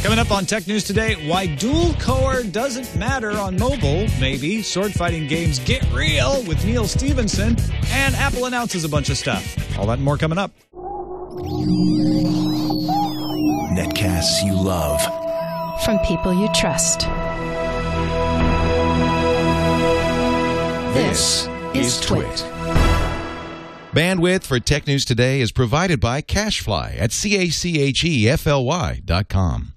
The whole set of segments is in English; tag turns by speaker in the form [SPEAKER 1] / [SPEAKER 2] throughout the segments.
[SPEAKER 1] Coming up on Tech News Today, why dual core doesn't matter on mobile, maybe. Swordfighting games get real with Neil Stevenson. And Apple announces a bunch of stuff. All that and more coming up.
[SPEAKER 2] Netcasts you love.
[SPEAKER 3] From people you trust.
[SPEAKER 2] This is TWiT.
[SPEAKER 4] Bandwidth for Tech News Today is provided by Cachefly at CACHEFLY.com.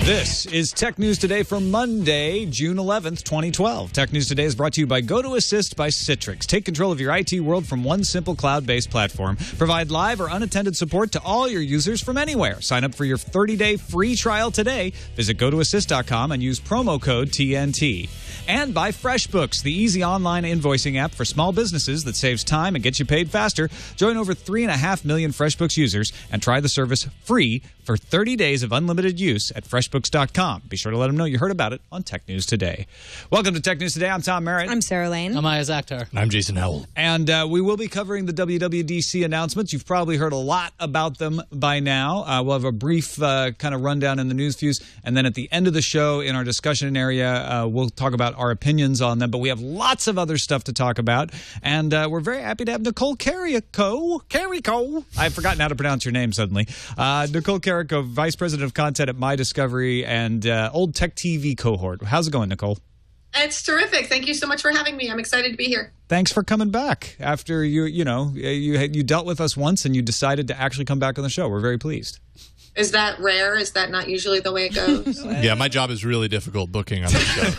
[SPEAKER 1] This is Tech News Today for Monday, June 11th, 2012. Tech News Today is brought to you by GoToAssist by Citrix. Take control of your IT world from one simple cloud-based platform. Provide live or unattended support to all your users from anywhere. Sign up for your 30-day free trial today. Visit GoToAssist.com and use promo code TNT. And by FreshBooks, the easy online invoicing app for small businesses that saves time and gets you paid faster. Join over 3.5 million FreshBooks users and try the service free for 30 days of unlimited use at FreshBooks.com. Be sure to let them know you heard about it on Tech News Today. Welcome to Tech News Today. I'm Tom Merritt.
[SPEAKER 5] I'm Sarah Lane.
[SPEAKER 6] I'm Iyaz Akhtar.
[SPEAKER 7] I'm Jason Howell.
[SPEAKER 1] And we will be covering the WWDC announcements. You've probably heard a lot about them by now. We'll have a brief kind of rundown in the news views. And then at the end of the show, in our discussion area, we'll talk about our opinions on them. But we have lots of other stuff to talk about. And we're very happy to have Nicole Carrico. I've forgotten how to pronounce your name suddenly. Nicole Carrico, Vice President of Content at My Discovery and Old Tech TV cohort. How's it going, Nicole?
[SPEAKER 8] It's terrific. Thank you so much for having me. I'm excited to be here.
[SPEAKER 1] Thanks for coming back after you dealt with us once and you decided to actually come back on the show. We're very pleased.
[SPEAKER 8] Is that rare? Is that not usually the way it goes?
[SPEAKER 7] Yeah, my job is really difficult booking on this show.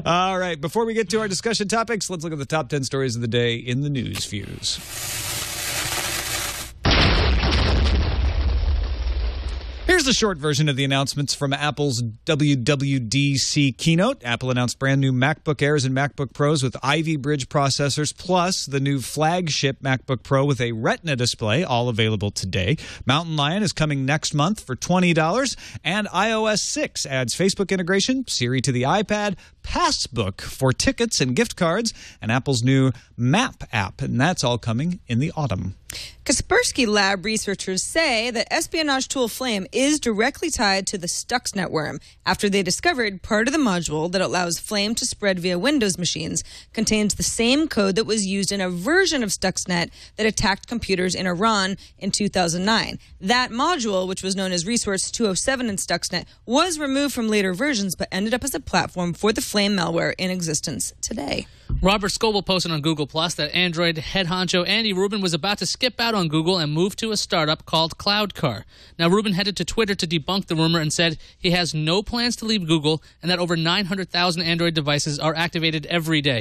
[SPEAKER 1] All right. Before we get to our discussion topics, let's look at the top 10 stories of the day in the news views. Here's the short version of the announcements from Apple's WWDC keynote. Apple announced brand new MacBook Airs and MacBook Pros with Ivy Bridge processors, plus the new flagship MacBook Pro with a Retina display, all available today. Mountain Lion is coming next month for $20, and iOS 6 adds Facebook integration, Siri to the iPad, Passbook for tickets and gift cards, and Apple's new Map app, and that's all coming in the autumn.
[SPEAKER 5] Kaspersky Lab researchers say that espionage tool Flame is directly tied to the Stuxnet worm after they discovered part of the module that allows Flame to spread via Windows machines contains the same code that was used in a version of Stuxnet that attacked computers in Iran in 2009. That module, which was known as Resource 207 in Stuxnet, was removed from later versions but ended up as a platform for the Flame malware in existence today.
[SPEAKER 6] Robert Scoble posted on Google Plus that Android head honcho Andy Rubin was about to skip out on Google and move to a startup called CloudCar. Now, Rubin headed to Twitter to debunk the rumor and said he has no plans to leave Google and that over 900,000 Android devices are activated every day.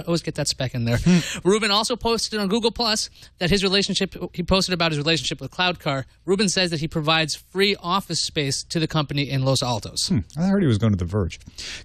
[SPEAKER 6] Always get that spec in there. Rubin also posted on Google Plus that he posted about his relationship with CloudCar. Rubin says that he provides free office space to the company in Los Altos.
[SPEAKER 1] I heard he was going to The Verge.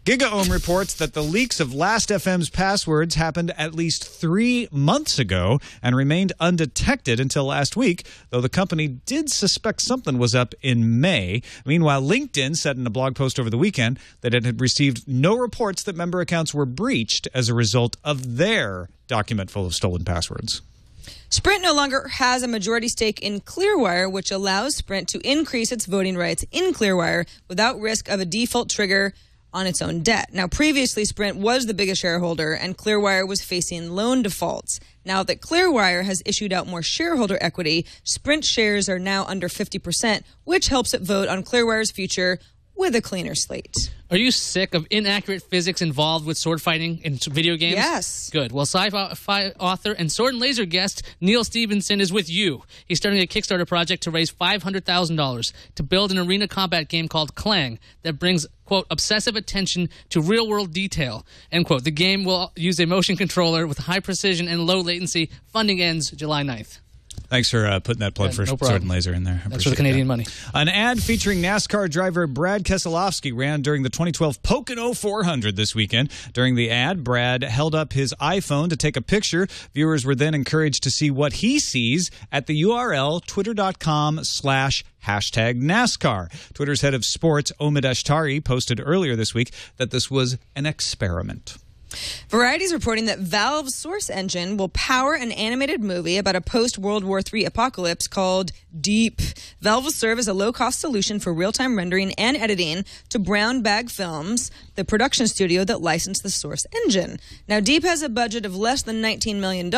[SPEAKER 1] GigaOM reports that the leaks of Last.fm's passwords happened at least 3 months ago and remained undetected until last week, though the company did suspect something was up in May. Meanwhile, LinkedIn said in a blog post over the weekend that it had received no reports that member accounts were breached as a result of their document full of stolen passwords.
[SPEAKER 5] Sprint no longer has a majority stake in Clearwire, which allows Sprint to increase its voting rights in Clearwire without risk of a default trigger on its own debt. Now, previously, Sprint was the biggest shareholder, and Clearwire was facing loan defaults. Now that Clearwire has issued out more shareholder equity, Sprint shares are now under 50%, which helps it vote on Clearwire's future with a cleaner slate.
[SPEAKER 6] Are you sick of inaccurate physics involved with sword fighting in video games?
[SPEAKER 5] Yes.
[SPEAKER 6] Good. Well, sci-fi author and sword and laser guest Neil Stevenson is with you. He's starting a Kickstarter project to raise $500,000 to build an arena combat game called Clang that brings, quote, obsessive attention to real-world detail, end quote. The game will use a motion controller with high precision and low latency. Funding ends July 9th.
[SPEAKER 1] Thanks for putting that plug for
[SPEAKER 6] no
[SPEAKER 1] Sword and Laser in there.
[SPEAKER 6] That's for the Canadian money.
[SPEAKER 1] An ad featuring NASCAR driver Brad Keselowski ran during the 2012 Pocono 400 this weekend. During the ad, Brad held up his iPhone to take a picture. Viewers were then encouraged to see what he sees at the URL twitter.com/#NASCAR. Twitter's head of sports, Omid Ashtari, posted earlier this week that this was an experiment.
[SPEAKER 5] Variety is reporting that Valve's Source Engine will power an animated movie about a post-World War III apocalypse called Deep. Valve will serve as a low-cost solution for real-time rendering and editing to Brown Bag Films, the production studio that licensed the Source Engine. Now, Deep has a budget of less than $19 million,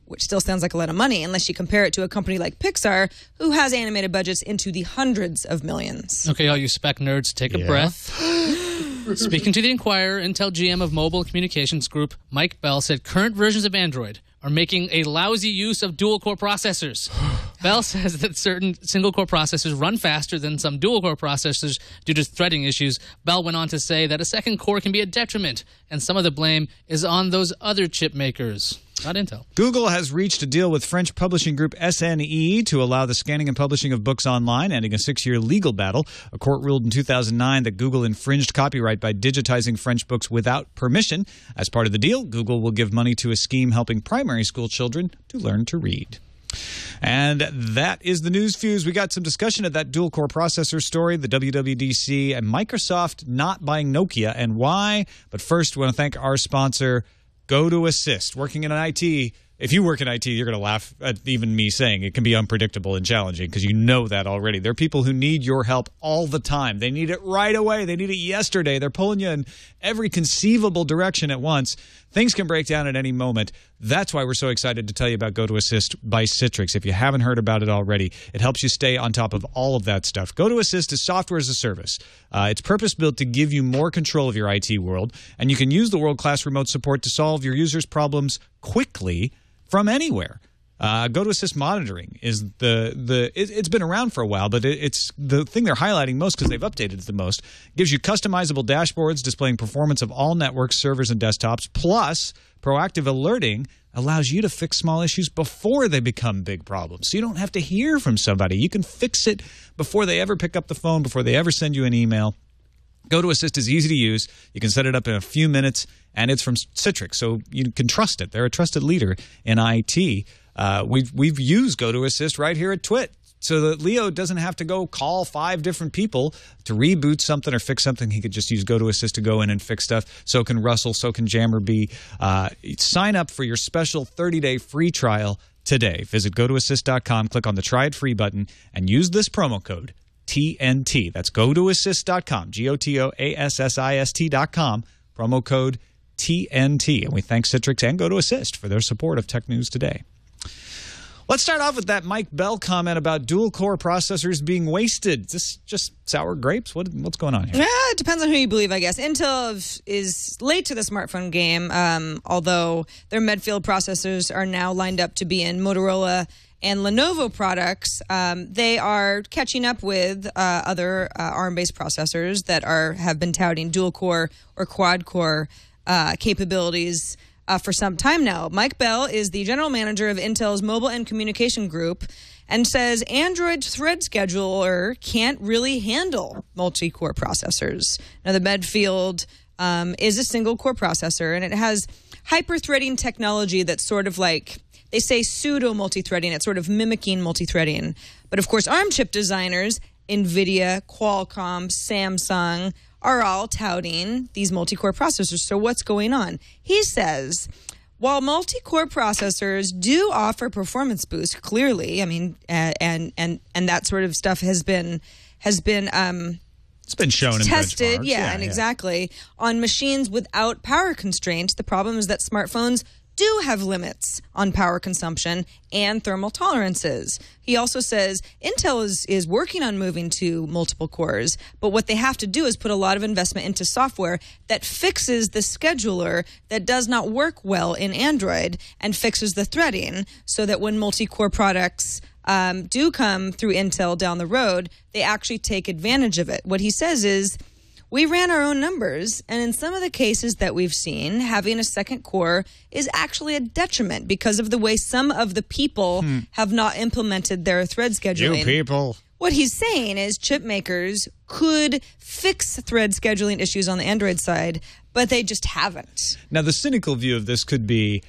[SPEAKER 5] which still sounds like a lot of money unless you compare it to a company like Pixar, who has animated budgets into the hundreds of millions.
[SPEAKER 6] Okay, all you spec nerds, take a breath. Speaking to the Inquirer, Intel GM of Mobile Communications Group, Mike Bell, said current versions of Android are making a lousy use of dual-core processors. Bell says that certain single-core processors run faster than some dual-core processors due to threading issues. Bell went on to say that a second core can be a detriment, and some of the blame is on those other chip makers. Not Intel.
[SPEAKER 1] Google has reached a deal with French publishing group SNE to allow the scanning and publishing of books online, ending a 6-year legal battle. A court ruled in 2009 that Google infringed copyright by digitizing French books without permission. As part of the deal, Google will give money to a scheme helping primary school children to learn to read. And that is the news fuse. We got some discussion of that dual-core processor story, the WWDC, and Microsoft not buying Nokia and why. But first, we want to thank our sponsor, Go to Assist. Working in IT, if you work in IT, you're going to laugh at even me saying it can be unpredictable and challenging because you know that already. There are people who need your help all the time. They need it right away. They need it yesterday. They're pulling you in every conceivable direction at once. Things can break down at any moment. That's why we're so excited to tell you about Go to Assist by Citrix. If you haven't heard about it already, it helps you stay on top of all of that stuff. Go to Assist is software as a service. It's purpose-built to give you more control of your IT world, and you can use the world-class remote support to solve your users' problems quickly from anywhere. Go to Assist monitoring is it's been around for a while, but it's the thing they're highlighting most because they've updated it the most. It gives you customizable dashboards displaying performance of all networks, servers, and desktops. Plus, proactive alerting allows you to fix small issues before they become big problems. So you don't have to hear from somebody. You can fix it before they ever pick up the phone, before they ever send you an email. Go to Assist is easy to use. You can set it up in a few minutes, and it's from Citrix, so you can trust it. They're a trusted leader in IT. We've used Go to Assist right here at TWiT so that Leo doesn't have to go call 5 different people to reboot something or fix something. He could just use Go to Assist to go in and fix stuff. So can Russell, so can Jammer B. Sign up for your special 30-day free trial today. Visit gotoassist.com, click on the Try It Free button, and use this promo code TNT. That's gotoassist.com, GOTOASSIST.com, promo code TNT. And we thank Citrix and Go to Assist for their support of Tech News Today. Let's start off with that Mike Bell comment about dual-core processors being wasted. Is this just sour grapes? What's going on here?
[SPEAKER 5] Yeah, it depends on who you believe, I guess. Intel is late to the smartphone game, although their Medfield processors are now lined up to be in Motorola and Lenovo products. They are catching up with other ARM-based processors that have been touting dual-core or quad-core capabilities for some time now. Mike Bell is the general manager of Intel's Mobile and Communication Group and says Android's thread scheduler can't really handle multi-core processors. Now, the Medfield is a single-core processor, and it has hyper-threading technology that's sort of like, they say pseudo-multi-threading. It's sort of mimicking multi-threading. But, of course, ARM chip designers, NVIDIA, Qualcomm, Samsung, are all touting these multi-core processors. So what's going on? He says, while multi-core processors do offer performance boost, clearly, I mean, and that sort of stuff has been
[SPEAKER 1] It's been shown and
[SPEAKER 5] tested,
[SPEAKER 1] yeah,
[SPEAKER 5] exactly. On machines without power constraints, the problem is that smartphones do have limits on power consumption and thermal tolerances. He also says Intel is working on moving to multiple cores, but what they have to do is put a lot of investment into software that fixes the scheduler that does not work well in Android and fixes the threading so that when multi-core products do come through Intel down the road, they actually take advantage of it. What he says is, We ran our own numbers, and in some of the cases that we've seen, having a second core is actually a detriment because of the way some of the people have not implemented their thread scheduling.
[SPEAKER 1] You people.
[SPEAKER 5] What he's saying is chip makers could fix thread scheduling issues on the Android side, but they just haven't.
[SPEAKER 1] Now, the cynical view of this could be,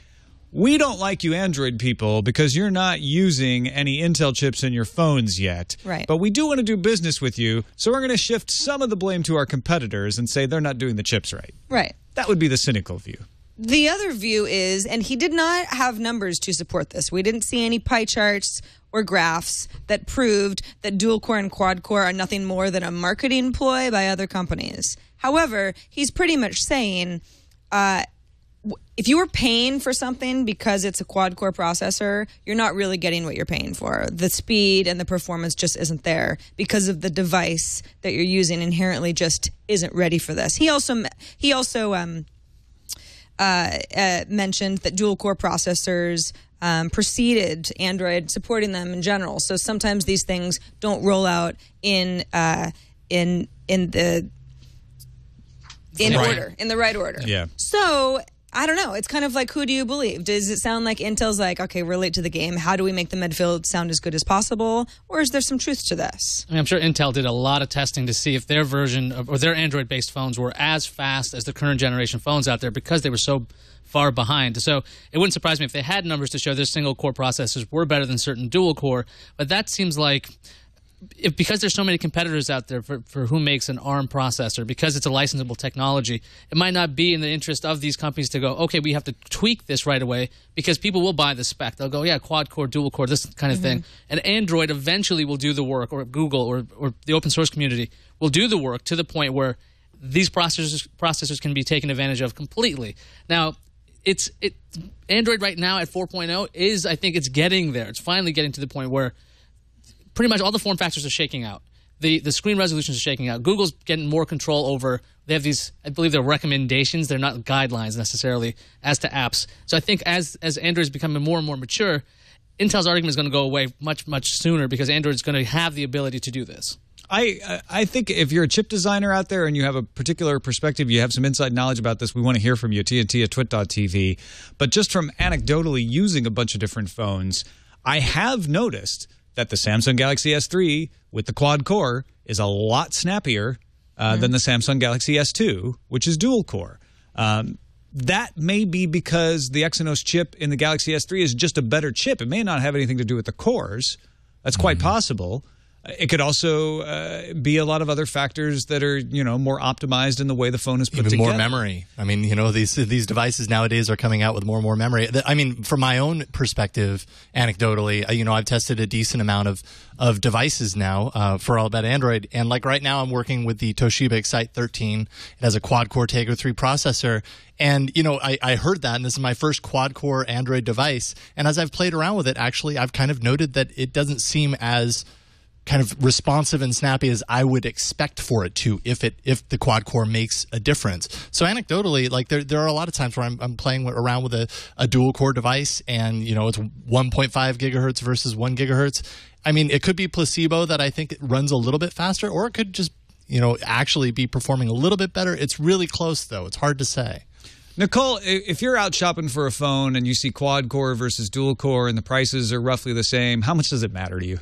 [SPEAKER 1] we don't like you Android people because you're not using any Intel chips in your phones yet.
[SPEAKER 5] Right.
[SPEAKER 1] But we do want to do business with you, so we're going to shift some of the blame to our competitors and say they're not doing the chips right.
[SPEAKER 5] Right.
[SPEAKER 1] That would be the cynical view.
[SPEAKER 5] The other view is, and he did not have numbers to support this. We didn't see any pie charts or graphs that proved that dual core and quad core are nothing more than a marketing ploy by other companies. However, he's pretty much saying, if you were paying for something because it's a quad core processor, you're not really getting what you're paying for. The speed and the performance just isn't there because of the device that you're using inherently just isn't ready for this. He also mentioned that dual core processors preceded Android supporting them in general. So sometimes these things don't roll out in the right order.
[SPEAKER 1] Yeah.
[SPEAKER 5] So I don't know. It's kind of like, who do you believe? Does it sound like Intel's like, okay, we're late to the game. How do we make the midfield sound as good as possible? Or is there some truth to this?
[SPEAKER 6] I mean, I'm sure Intel did a lot of testing to see if their version or their Android-based phones were as fast as the current generation phones out there because they were so far behind. So it wouldn't surprise me if they had numbers to show their single-core processors were better than certain dual-core. But that seems like, because there's so many competitors out there for who makes an ARM processor, because it's a licensable technology, it might not be in the interest of these companies to go, okay, we have to tweak this right away, because people will buy the spec. They'll go, yeah, quad-core, dual-core, this kind of thing. And Android eventually will do the work, or Google or the open source community will do the work to the point where these processors can be taken advantage of completely. Now, Android right now at 4.0 is, I think it's getting there. It's finally getting to the point where pretty much all the form factors are shaking out. The screen resolutions are shaking out. Google's getting more control over, they have these, I believe they're recommendations. They're not guidelines necessarily as to apps. So I think as Android is becoming more and more mature, Intel's argument is going to go away much, much sooner because Android is going to have the ability to do this.
[SPEAKER 1] I think if you're a chip designer out there and you have a particular perspective, you have some inside knowledge about this, we want to hear from you, TNT@twit.tv. But just from anecdotally using a bunch of different phones, I have noticed that the Samsung Galaxy S3 with the quad core is a lot snappier than the Samsung Galaxy S2, which is dual core. That may be because the Exynos chip in the Galaxy S3 is just a better chip. It may not have anything to do with the cores. That's quite possible. It could also be a lot of other factors that are, more optimized in the way the phone is put together.
[SPEAKER 7] Even more memory. I mean, these devices nowadays are coming out with more and more memory. I mean, from my own perspective, anecdotally, I've tested a decent amount of devices now for all about Android. And like right now, I'm working with the Toshiba Excite 13. It has a quad-core Tegra 3 processor. And, I heard that, and this is my first quad-core Android device. And as I've played around with it, actually, I've kind of noted that it doesn't seem as kind of responsive and snappy as I would expect for it to if the quad core makes a difference. So anecdotally, like there are a lot of times where I'm playing around with a dual core device and it's 1.5 gigahertz versus 1 gigahertz. I mean, it could be placebo that I think it runs a little bit faster, or it could just actually be performing a little bit better. It's really close though. It's hard to say.
[SPEAKER 1] Nicole, if you're out shopping for a phone and you see quad core versus dual core and the prices are roughly the same, how much does it matter to you?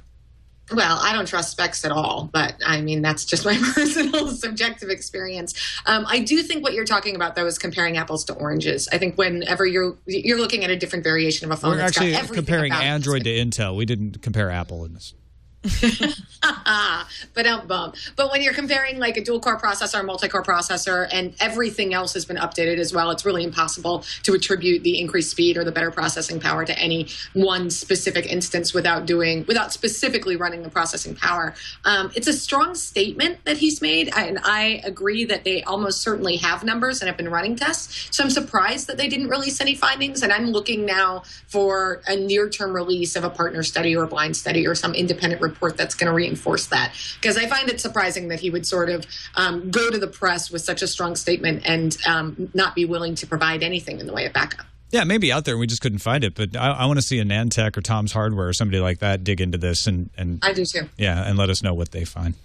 [SPEAKER 8] Well, I don't trust specs at all, but I mean, that's just my personal subjective experience. I do think what you're talking about, though, is comparing apples to oranges. I think whenever you're looking at a different variation of a phone,
[SPEAKER 1] we're actually comparing Android to Intel. We didn't compare Apple in this.
[SPEAKER 8] But when you're comparing like a dual core processor, a multi-core processor, and everything else has been updated as well, it's really impossible to attribute the increased speed or the better processing power to any one specific instance without specifically running the processing power. It's a strong statement that he's made, and I agree that they almost certainly have numbers and have been running tests. So I'm surprised that they didn't release any findings, and I'm looking now for a near-term release of a partner study or a blind study or some independent report that's going to reinforce that, because I find it surprising that he would sort of go to the press with such a strong statement and not be willing to provide anything in the way of backup.
[SPEAKER 1] Yeah, maybe out there we just couldn't find it, but I want to see a Nantech or Tom's Hardware or somebody like that dig into this and
[SPEAKER 8] I do too.
[SPEAKER 1] Yeah, and let us know what they find.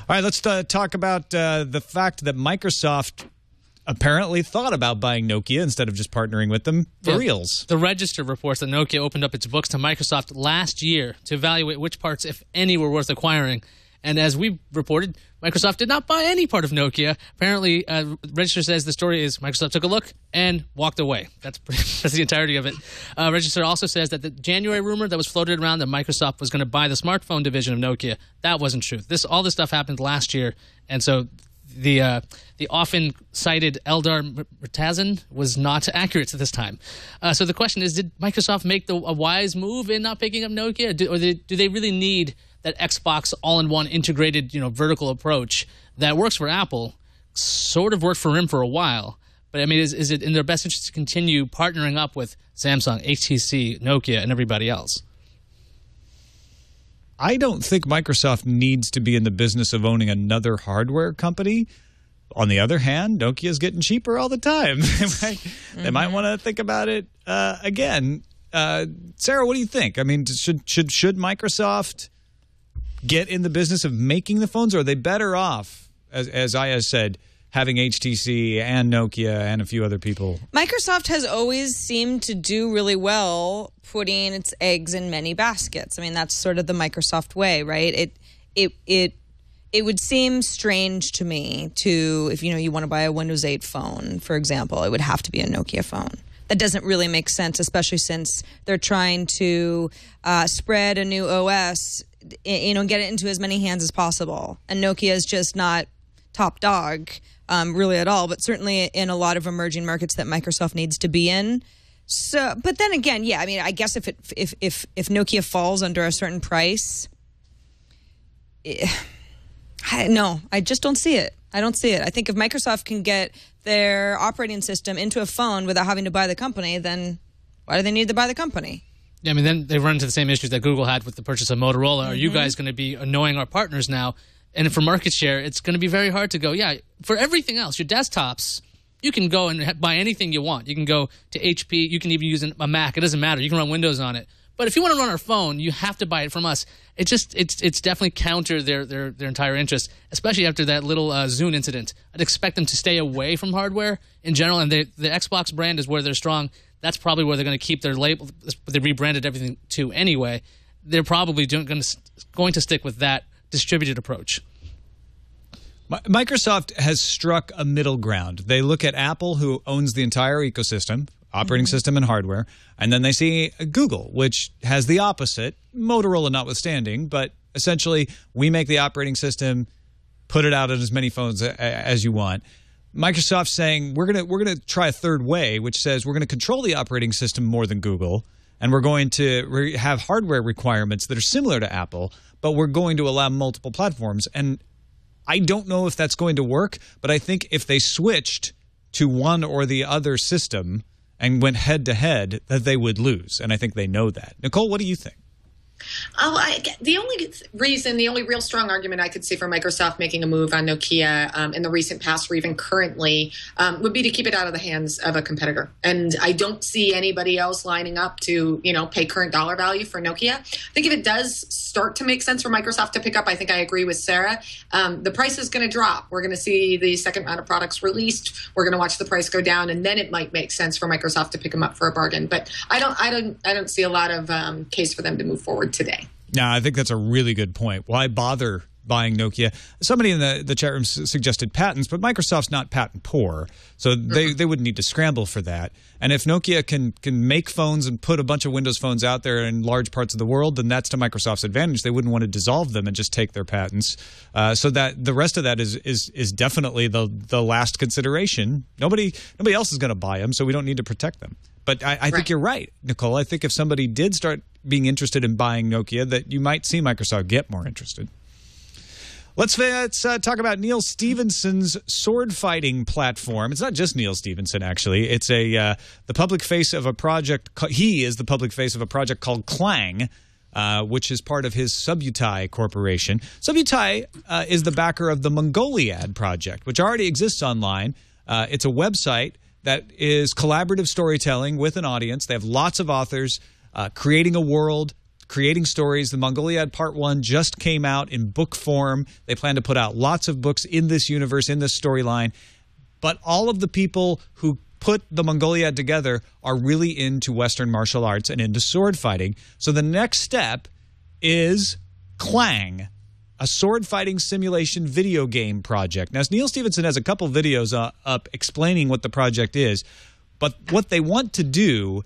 [SPEAKER 1] All right, let's talk about the fact that Microsoft apparently thought about buying Nokia instead of just partnering with them for reals.
[SPEAKER 6] The Register reports that Nokia opened up its books to Microsoft last year to evaluate which parts, if any, were worth acquiring. And as we reported, Microsoft did not buy any part of Nokia. Apparently, Register says the story is Microsoft took a look and walked away. That's the entirety of it. Register also says that the January rumor that was floated around that Microsoft was going to buy the smartphone division of Nokia, that wasn't true. All this stuff happened last year, and so the often cited Eldar Murtaza was not accurate to this time. So the question is, did Microsoft make a wise move in not picking up Nokia, or do they really need that Xbox all-in-one integrated, vertical approach that works for Apple? Sort of worked for him for a while, but I mean, is it in their best interest to continue partnering up with Samsung, HTC, Nokia, and everybody else?
[SPEAKER 1] I don't think Microsoft needs to be in the business of owning another hardware company. On the other hand, Nokia's getting cheaper all the time. They might want to think about it again. Sarah, what do you think? I mean, should Microsoft get in the business of making the phones, or are they better off, as Iyaz said, having HTC and Nokia and a few other people?
[SPEAKER 5] Microsoft has always seemed to do really well putting its eggs in many baskets. I mean, that's sort of the Microsoft way, right? It would seem strange to me if you want to buy a Windows 8 phone, for example, it would have to be a Nokia phone. That doesn't really make sense, especially since they're trying to spread a new OS, get it into as many hands as possible. And Nokia is just not top dog really at all, but certainly in a lot of emerging markets that Microsoft needs to be in. So, but then again, yeah, I mean, I guess if Nokia falls under a certain price, I just don't see it. I don't see it. I think if Microsoft can get their operating system into a phone without having to buy the company, then why do they need to buy the company?
[SPEAKER 6] Yeah, I mean, then they run into the same issues that Google had with the purchase of Motorola. Are you guys going to be annoying our partners now? And for market share, it's going to be very hard to go, for everything else, your desktops, you can go and buy anything you want. You can go to HP. You can even use a Mac. It doesn't matter. You can run Windows on it. But if you want to run our phone, you have to buy it from us. It's definitely counter their entire interest, especially after that little Zune incident. I'd expect them to stay away from hardware in general, and the Xbox brand is where they're strong. That's probably where they're going to keep their label. They rebranded everything to anyway. They're probably going to stick with that distributed approach.
[SPEAKER 1] Microsoft has struck a middle ground. They look at Apple, who owns the entire ecosystem, operating system and hardware, and then they see Google, which has the opposite, Motorola notwithstanding, but essentially we make the operating system, put it out on as many phones as you want. Microsoft's saying we're gonna try a third way, which says we're going to control the operating system more than Google, and we're going to have hardware requirements that are similar to Apple, but we're going to allow multiple platforms. And I don't know if that's going to work, but I think if they switched to one or the other system and went head-to-head, that they would lose. And I think they know that. Nicole, what do you think?
[SPEAKER 8] The only real strong argument I could see for Microsoft making a move on Nokia in the recent past or even currently would be to keep it out of the hands of a competitor. And I don't see anybody else lining up to, pay current dollar value for Nokia. I think if it does start to make sense for Microsoft to pick up, I think I agree with Sarah. The price is going to drop. We're going to see the second round of products released. We're going to watch the price go down, and then it might make sense for Microsoft to pick them up for a bargain. But I don't see a lot of case for them to move forward today.
[SPEAKER 1] No, I think that's a really good point. Why bother buying Nokia? Somebody in the chat room suggested patents, but Microsoft's not patent poor, so they wouldn't need to scramble for that. And if Nokia can make phones and put a bunch of Windows phones out there in large parts of the world, then that's to Microsoft's advantage. They wouldn't want to dissolve them and just take their patents. So that the rest of that is definitely the last consideration. Nobody else is going to buy them, so we don't need to protect them. But I think you're right, Nicole. I think if somebody did start being interested in buying Nokia, that you might see Microsoft get more interested. Let's talk about Neil Stephenson's Swordfighting platform. It's not just Neil Stephenson, actually. It's the public face of a project. He is the public face of a project called Clang, which is part of his Subutai Corporation. Subutai is the backer of the Mongoliad project, which already exists online. It's a website that is collaborative storytelling with an audience. They have lots of authors creating a world, creating stories. The Mongoliad Part 1 just came out in book form. They plan to put out lots of books in this universe, in this storyline. But all of the people who put the Mongoliad together are really into Western martial arts and into sword fighting. So the next step is Clang, a sword fighting simulation video game project. Now, Neil Stephenson has a couple videos up explaining what the project is, but what they want to do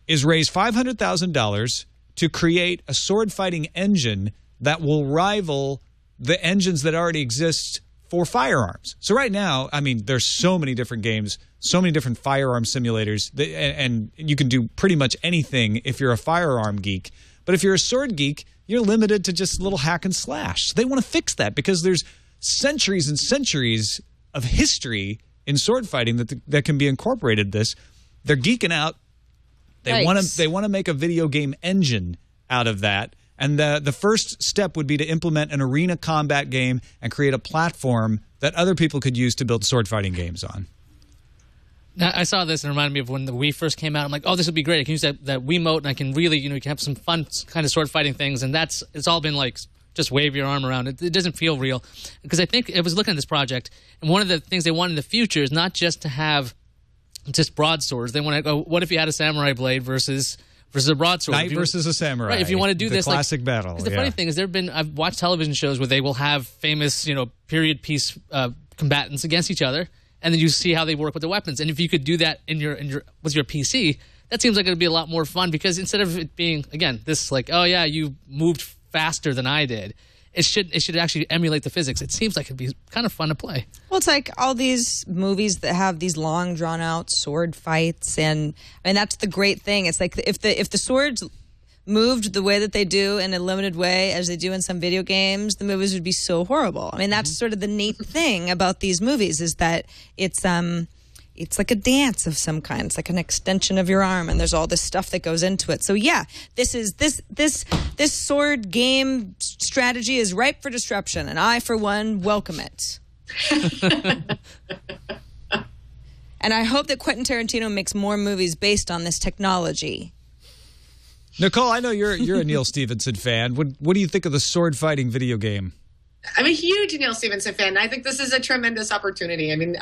[SPEAKER 1] is raise $500,000 to create a sword fighting engine that will rival the engines that already exist for firearms. So right now, I mean, there's so many different games, so many different firearm simulators, and you can do pretty much anything if you're a firearm geek. But if you're a sword geek, you're limited to just a little hack and slash. So they want to fix that because there's centuries and centuries of history in sword fighting that can be incorporated in this. They're geeking out. They want to make a video game engine out of that. And the first step would be to implement an arena combat game and create a platform that other people could use to build sword fighting games on.
[SPEAKER 6] Now, I saw this and it reminded me of when the Wii first came out. I'm like, oh, this would be great. I can use that Wiimote and I can really, you can have some fun kind of sword fighting things. And it's all been like, just wave your arm around. It doesn't feel real. Because I think I was looking at this project, and one of the things they want in the future is not just to have just broadswords. They want to go, what if you had a samurai blade versus a broadsword?
[SPEAKER 1] Knight versus a samurai.
[SPEAKER 6] Right, if you want to do this.
[SPEAKER 1] Classic battle.
[SPEAKER 6] The funny thing is, I've watched television shows where they will have famous, period piece combatants against each other, and then you see how they work with the weapons. And if you could do that with your PC, that seems like it would be a lot more fun, because instead of it being, again, this like, oh yeah, you moved faster than I did, it should actually emulate the physics. It seems like it'd be kind of fun to play.
[SPEAKER 5] Well, it's like all these movies that have these long, drawn-out sword fights, and that's the great thing. It's like if the swords moved the way that they do in a limited way as they do in some video games, the movies would be so horrible. I mean, that's sort of the neat thing about these movies, is that it's like a dance of some kind. It's like an extension of your arm, and there's all this stuff that goes into it. So yeah, this sword game strategy is ripe for disruption, and I, for one, welcome it. And I hope that Quentin Tarantino makes more movies based on this technology.
[SPEAKER 1] Nicole, I know you're a Neil Stephenson fan. What do you think of the sword fighting video game?
[SPEAKER 8] I'm a huge Neil Stephenson fan. I think this is a tremendous opportunity. I mean,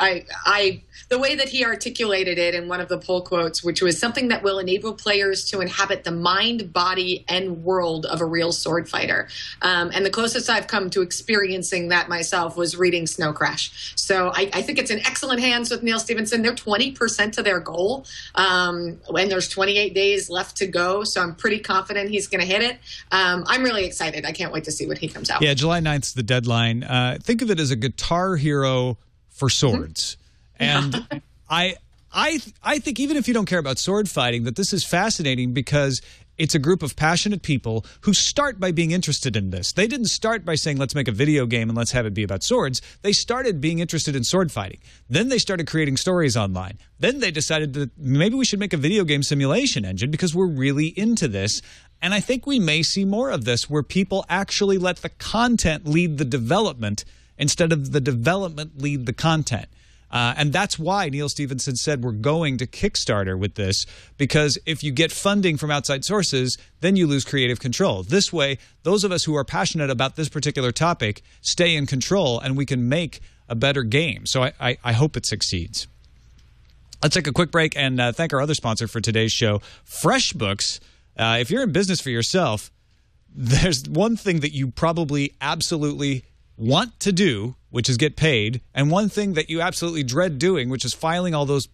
[SPEAKER 8] the way that he articulated it in one of the pull quotes, which was something that will enable players to inhabit the mind, body, and world of a real sword fighter. And the closest I've come to experiencing that myself was reading Snow Crash. So I think it's in excellent hands with Neil Stephenson. They're 20% to their goal, and there's 28 days left to go. So I'm pretty confident he's going to hit it. I'm really excited. I can't wait to see what he comes out with.
[SPEAKER 1] Yeah, July 9th is the deadline. Think of it as a Guitar Hero for swords. And I think even if you don't care about sword fighting, that this is fascinating because it's a group of passionate people who start by being interested in this. They didn't start by saying, let's make a video game and let's have it be about swords. They started being interested in sword fighting. Then they started creating stories online. Then they decided that maybe we should make a video game simulation engine because we're really into this. And I think we may see more of this, where people actually let the content lead the development instead of the development lead the content. And that's why Neil Stephenson said we're going to Kickstarter with this, because if you get funding from outside sources, then you lose creative control. This way, those of us who are passionate about this particular topic stay in control, and we can make a better game. So I hope it succeeds. Let's take a quick break and thank our other sponsor for today's show, FreshBooks. If you're in business for yourself, there's one thing that you probably absolutely want to do, which is get paid, and one thing that you absolutely dread doing, which is filing all those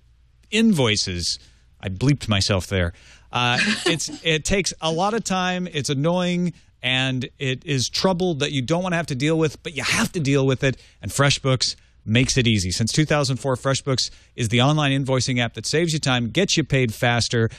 [SPEAKER 1] invoices. I bleeped myself there. It takes a lot of time. It's annoying, and it is trouble that you don't want to have to deal with, but you have to deal with it, and FreshBooks makes it easy. Since 2004, FreshBooks is the online invoicing app that saves you time, gets you paid faster.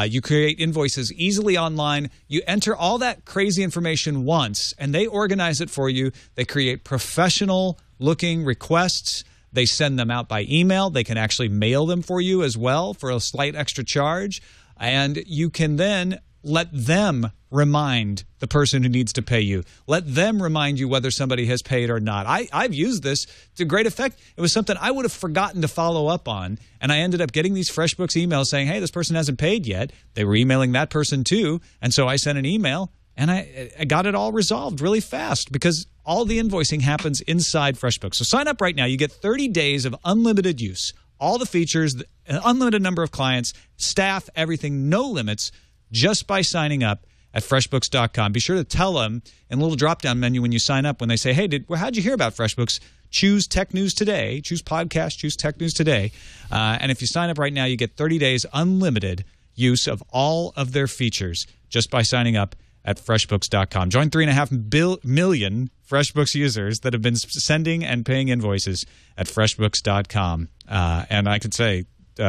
[SPEAKER 1] You create invoices easily online. You enter all that crazy information once, and they organize it for you. They create professional-looking requests. They send them out by email. They can actually mail them for you as well for a slight extra charge. And you can then let them remind the person who needs to pay you. Let them remind you whether somebody has paid or not. I've used this to great effect. It was something I would have forgotten to follow up on, and I ended up getting these FreshBooks emails saying, hey, this person hasn't paid yet. They were emailing that person too, and so I sent an email, And I got it all resolved really fast because all the invoicing happens inside FreshBooks. So sign up right now. You get 30 days of unlimited use. All the features, an unlimited number of clients, staff, everything, no limits, just by signing up at FreshBooks.com. Be sure to tell them in a little drop-down menu when you sign up, when they say, hey, how'd you hear about FreshBooks? Choose Tech News Today. Choose Podcast. Choose Tech News Today. And if you sign up right now, you get 30 days unlimited use of all of their features just by signing up at FreshBooks.com. Join 3.5 million FreshBooks users that have been sending and paying invoices at FreshBooks.com. And I could say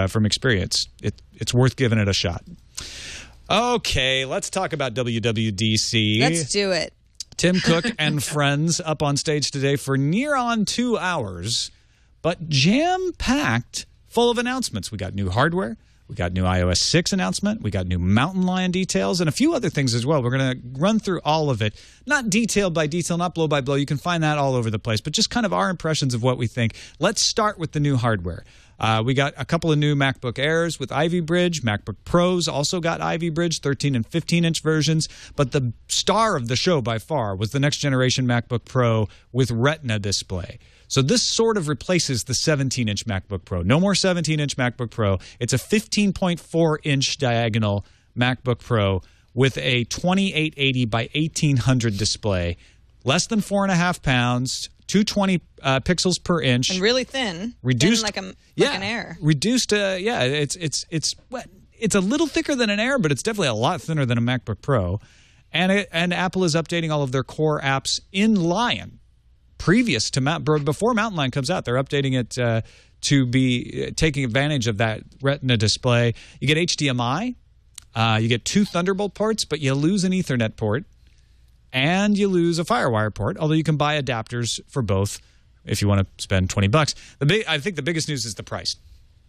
[SPEAKER 1] from experience, it's worth giving it a shot. Okay, let's talk about WWDC.
[SPEAKER 5] Let's do it.
[SPEAKER 1] Tim Cook and friends up on stage today for near on 2 hours, but jam-packed full of announcements. We got new hardware. We got new iOS 6 announcement. We got new Mountain Lion details and a few other things as well. We're going to run through all of it, not detail by detail, not blow by blow. You can find that all over the place, but just kind of our impressions of what we think. Let's start with the new hardware. We got a couple of new MacBook Airs with Ivy Bridge. MacBook Pros also got Ivy Bridge, 13 and 15-inch versions. But the star of the show by far was the next generation MacBook Pro with Retina display. So this sort of replaces the 17-inch MacBook Pro. No more 17-inch MacBook Pro. It's a 15.4-inch diagonal MacBook Pro with a 2880 by 1800 display. Less than 4.5 pounds, 220 pixels per inch.
[SPEAKER 5] And really thin.
[SPEAKER 1] Reduced,
[SPEAKER 5] thin like an Air.
[SPEAKER 1] Reduced, it's a little thicker than an Air, but it's definitely a lot thinner than a MacBook Pro. And Apple is updating all of their core apps in Lion. Before Mountain Lion comes out, they're updating it to be taking advantage of that Retina display. You get HDMI, you get 2 Thunderbolt ports, but you lose an Ethernet port, and you lose a FireWire port. Although you can buy adapters for both if you want to spend $20. I think the biggest news is the price.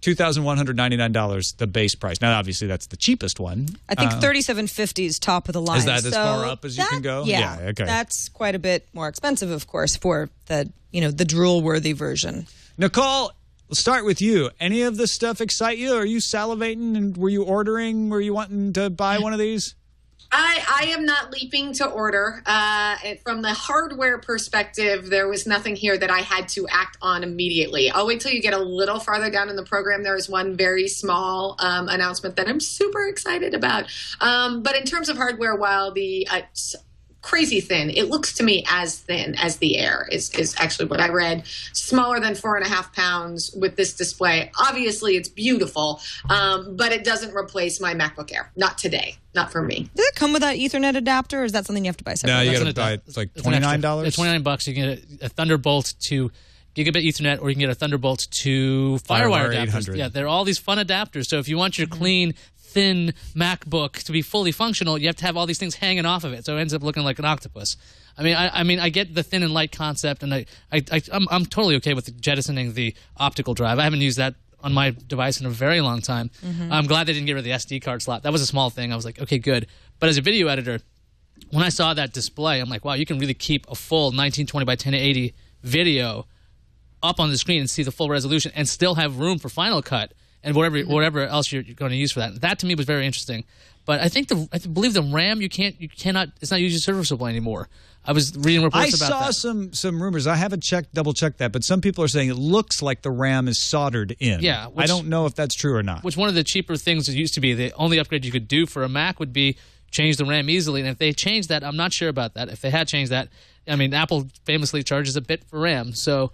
[SPEAKER 1] $2,199, the base price. Now, obviously, that's the cheapest one.
[SPEAKER 5] I think $3,750 is top of the line.
[SPEAKER 1] Is that as far up as you can go?
[SPEAKER 5] Yeah,
[SPEAKER 1] okay.
[SPEAKER 5] That's quite a bit more expensive, of course, for the drool-worthy version.
[SPEAKER 1] Nicole, let's start with you. Any of this stuff excite you? Are you salivating? And were you ordering? Were you wanting to buy one of these?
[SPEAKER 8] I am not leaping to order. From the hardware perspective, there was nothing here that I had to act on immediately. I'll wait till you get a little farther down in the program. There is one very small announcement that I'm super excited about. But in terms of hardware, while the crazy thin, it looks to me as thin as the Air is actually what I read. Smaller than 4.5 pounds with this display. Obviously, it's beautiful, but it doesn't replace my MacBook Air. Not today. Not for me.
[SPEAKER 5] Does it come with that Ethernet adapter, or is that something you have to buy separately?
[SPEAKER 1] No, you got to buy it. It's like $29.
[SPEAKER 6] It's $29. You can get a Thunderbolt to Gigabit Ethernet, or you can get a Thunderbolt to FireWire adapters.
[SPEAKER 1] 800.
[SPEAKER 6] Yeah, they're all these fun adapters. So if you want your clean, thin MacBook to be fully functional, you have to have all these things hanging off of it, so it ends up looking like an octopus. I mean, I get the thin and light concept, and I'm totally okay with jettisoning the optical drive. I haven't used that on my device in a very long time. I'm glad they didn't get rid of the SD card slot. That was a small thing. I was like, okay, good. But as a video editor, when I saw that display, I'm like, wow, you can really keep a full 1920 by 1080 video up on the screen and see the full resolution and still have room for Final Cut and whatever else you're going to use for that. That to me was very interesting. But I believe the RAM you cannot. It's not usually serviceable anymore. I was reading reports about that.
[SPEAKER 1] I saw some rumors. I haven't double checked that, but some people are saying it looks like the RAM is soldered in.
[SPEAKER 6] Yeah,
[SPEAKER 1] I don't know if that's true or not.
[SPEAKER 6] Which one of the cheaper things it used to be, the only upgrade you could do for a Mac would be change the RAM easily. And if they changed that, I'm not sure about that. If they had changed that, I mean, Apple famously charges a bit for RAM, so.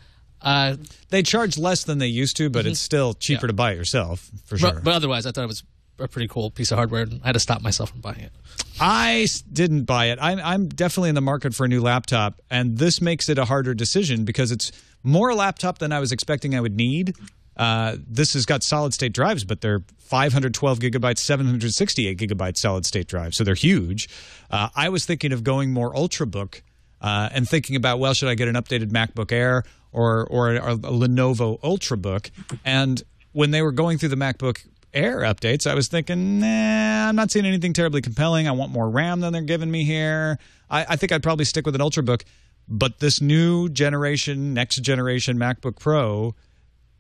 [SPEAKER 1] They charge less than they used to, but it's still cheaper to buy it yourself, for sure.
[SPEAKER 6] But otherwise, I thought it was a pretty cool piece of hardware. I had to stop myself from buying it.
[SPEAKER 1] I didn't buy it. I'm definitely in the market for a new laptop, and this makes it a harder decision because it's more a laptop than I was expecting I would need. This has got solid-state drives, but they're 512 gigabytes, 768 gigabyte solid-state drives, so they're huge. I was thinking of going more Ultrabook and thinking about, well, should I get an updated MacBook Air or a Lenovo Ultrabook? And when they were going through the MacBook Air updates, I was thinking, nah, I'm not seeing anything terribly compelling. I want more RAM than they're giving me here. I think I'd probably stick with an Ultrabook. But this new generation, next generation MacBook Pro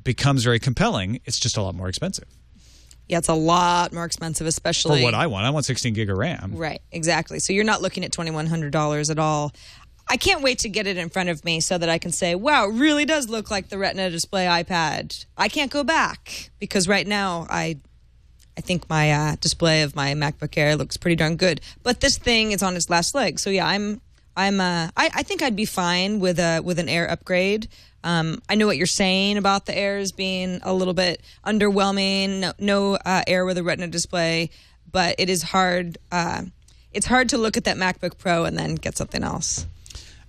[SPEAKER 1] becomes very compelling. It's just a lot more expensive.
[SPEAKER 5] Yeah, it's a lot more expensive, especially
[SPEAKER 1] for what I want. I want 16 gig of RAM.
[SPEAKER 5] Right, exactly. So you're not looking at $2,100 at all. I can't wait to get it in front of me so that I can say, wow, it really does look like the Retina display iPad. I can't go back because right now I think my display of my MacBook Air looks pretty darn good. But this thing is on its last leg. So yeah, I think I'd be fine with an Air upgrade. I know what you're saying about the Airs being a little bit underwhelming. No Air with a Retina display, but it is hard. It's hard to look at that MacBook Pro and then get something else.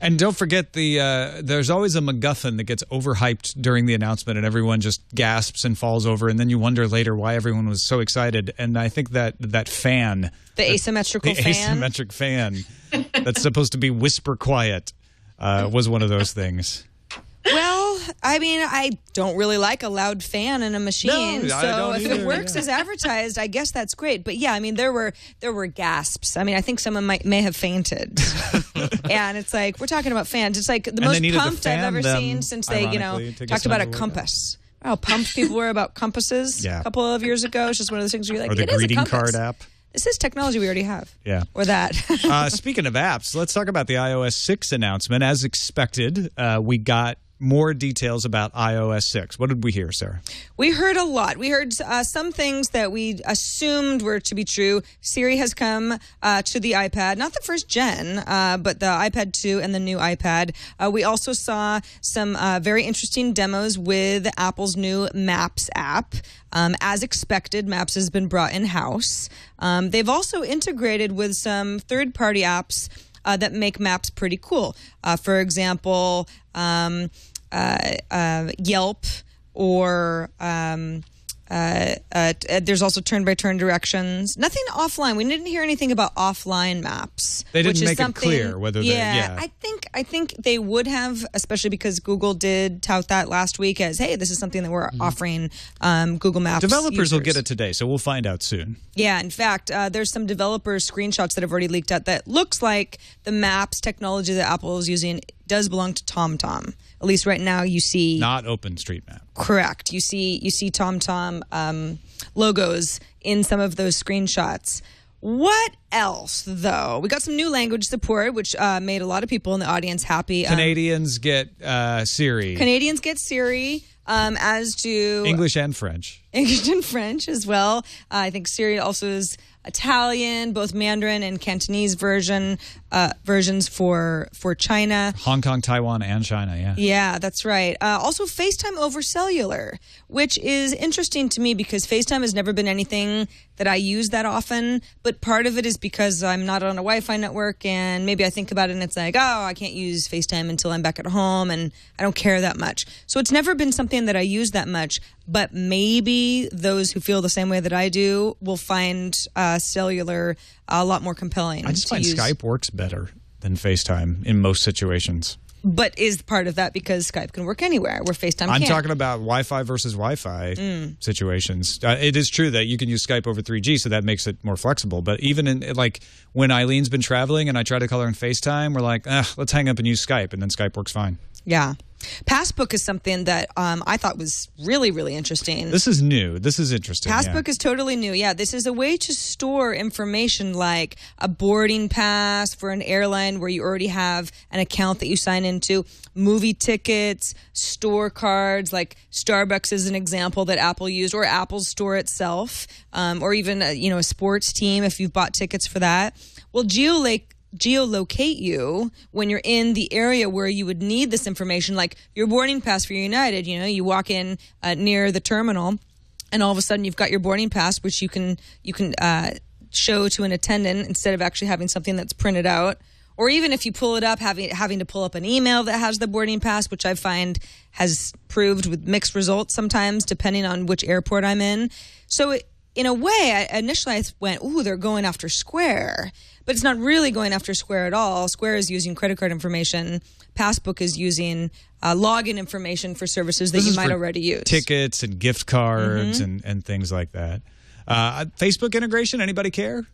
[SPEAKER 1] And don't forget there's always a MacGuffin that gets overhyped during the announcement and everyone just gasps and falls over, and then you wonder later why everyone was so excited. And I think that fan,
[SPEAKER 5] the asymmetrical fan,
[SPEAKER 1] asymmetric fan that's supposed to be whisper quiet, was one of those things.
[SPEAKER 5] Well, I mean, I don't really like a loud fan in a machine,
[SPEAKER 1] No,
[SPEAKER 5] so if
[SPEAKER 1] either,
[SPEAKER 5] it works as advertised, I guess that's great. But yeah, I mean, there were gasps. I mean, I think someone may have fainted, and it's like we're talking about fans. It's like the most pumped I've ever seen since they, talked about a compass. How pumped people were about compasses a couple of years ago. It's just one of those things where you're like,
[SPEAKER 1] or the greeting card app.
[SPEAKER 5] This is technology we already have.
[SPEAKER 1] Yeah.
[SPEAKER 5] Or that.
[SPEAKER 1] Speaking of apps, let's talk about the iOS 6 announcement. As expected, we got more details about iOS 6. What did we hear, Sarah?
[SPEAKER 5] We heard a lot. We heard some things that we assumed were to be true. Siri has come to the iPad, not the first gen, but the iPad 2 and the new iPad. We also saw some very interesting demos with Apple's new Maps app. As expected, Maps has been brought in-house. They've also integrated with some third-party apps that make Maps pretty cool. For example, Yelp, or there's also turn-by-turn directions. Nothing offline. We didn't hear anything about offline maps.
[SPEAKER 1] They didn't make it clear whether they...
[SPEAKER 5] Yeah, I think they would have, especially because Google did tout that last week as, hey, this is something that we're offering Google Maps
[SPEAKER 1] Developers
[SPEAKER 5] users.
[SPEAKER 1] will get it today, so we'll find out soon.
[SPEAKER 5] Yeah, in fact, there's some developer screenshots that have already leaked out that looks like the Maps technology that Apple is using does belong to TomTom. At least right now you see...
[SPEAKER 1] Not OpenStreetMap.
[SPEAKER 5] Correct. You see TomTom logos in some of those screenshots. What else, though? We got some new language support, which made a lot of people in the audience happy.
[SPEAKER 1] Canadians get Siri.
[SPEAKER 5] Canadians get Siri, as do...
[SPEAKER 1] English and French.
[SPEAKER 5] English and French as well. I think Siri also is Italian, both Mandarin and Cantonese versions for China.
[SPEAKER 1] Hong Kong, Taiwan, and China, yeah.
[SPEAKER 5] Yeah, that's right. Also, FaceTime over cellular, which is interesting to me because FaceTime has never been anything that I use that often, but part of it is because I'm not on a Wi-Fi network, and maybe I think about it and it's like, oh, I can't use FaceTime until I'm back at home, and I don't care that much. So it's never been something that I use that much, but maybe those who feel the same way that I do will find cellular a lot more compelling.
[SPEAKER 1] I just find Skype works better than FaceTime in most situations.
[SPEAKER 5] But is part of that because Skype can work anywhere where FaceTime can't?
[SPEAKER 1] I'm talking about Wi-Fi versus Wi-Fi situations. It is true that you can use Skype over 3G, so that makes it more flexible. But even in like when Eileen's been traveling and I try to call her on FaceTime, we're like, let's hang up and use Skype, and then Skype works fine.
[SPEAKER 5] Yeah. Passbook is something that I thought was really, really interesting.
[SPEAKER 1] This is new. This is interesting.
[SPEAKER 5] Passbook is totally new. Yeah, this is a way to store information like a boarding pass for an airline where you already have an account that you sign into, movie tickets, store cards, like Starbucks is an example that Apple used, or Apple's store itself, or even a sports team if you've bought tickets for that. Well, geolocate you when you're in the area where you would need this information, like your boarding pass for United. You walk in near the terminal, and all of a sudden you've got your boarding pass, which you can show to an attendant instead of actually having something that's printed out. Or even if you pull it up, having to pull up an email that has the boarding pass, which I find has proved with mixed results sometimes, depending on which airport I'm in. So in a way, initially I went, ooh, they're going after Square. But it's not really going after Square at all. Square is using credit card information. Passbook is using login information for services that you might already use. Tickets
[SPEAKER 1] and gift cards and things like that. Facebook integration, anybody care?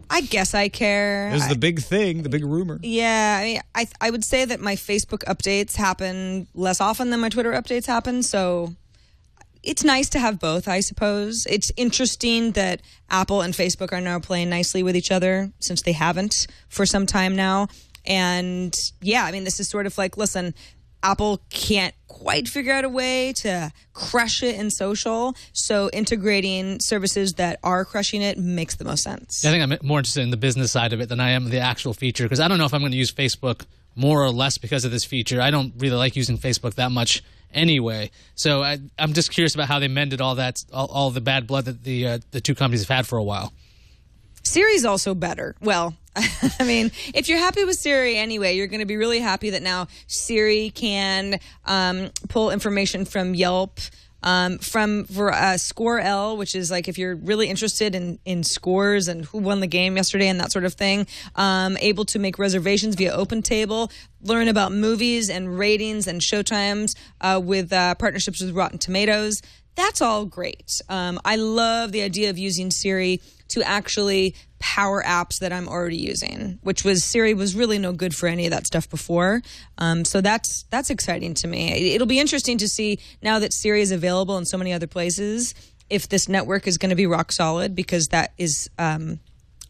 [SPEAKER 5] I guess I care.
[SPEAKER 1] This is the big thing, the big rumor.
[SPEAKER 5] Yeah, I mean, I would say that my Facebook updates happen less often than my Twitter updates happen. So it's nice to have both, I suppose. It's interesting that Apple and Facebook are now playing nicely with each other since they haven't for some time now. And yeah, I mean, this is sort of like, listen, Apple can't quite figure out a way to crush it in social, so integrating services that are crushing it makes the most sense.
[SPEAKER 6] I think I'm more interested in the business side of it than I am the actual feature, because I don't know if I'm going to use Facebook more or less because of this feature. I don't really like using Facebook that much anyway, so I'm just curious about how they mended all that, all the bad blood that the two companies have had for a while.
[SPEAKER 5] Siri's also better. Well, I mean, if you're happy with Siri anyway, you're going to be really happy that now Siri can pull information from Yelp, from Score L, which is like if you're really interested in scores and who won the game yesterday and that sort of thing, able to make reservations via OpenTable, learn about movies and ratings and showtimes with partnerships with Rotten Tomatoes. That's all great. I love the idea of using Siri to actually power apps that I'm already using, which was Siri was really no good for any of that stuff before. So that's exciting to me. It'll be interesting to see now that Siri is available in so many other places if this network is going to be rock solid, because that is a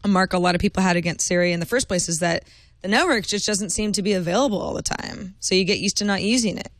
[SPEAKER 5] mark a lot of people had against Siri in the first place, is that the network just doesn't seem to be available all the time. So you get used to not using it.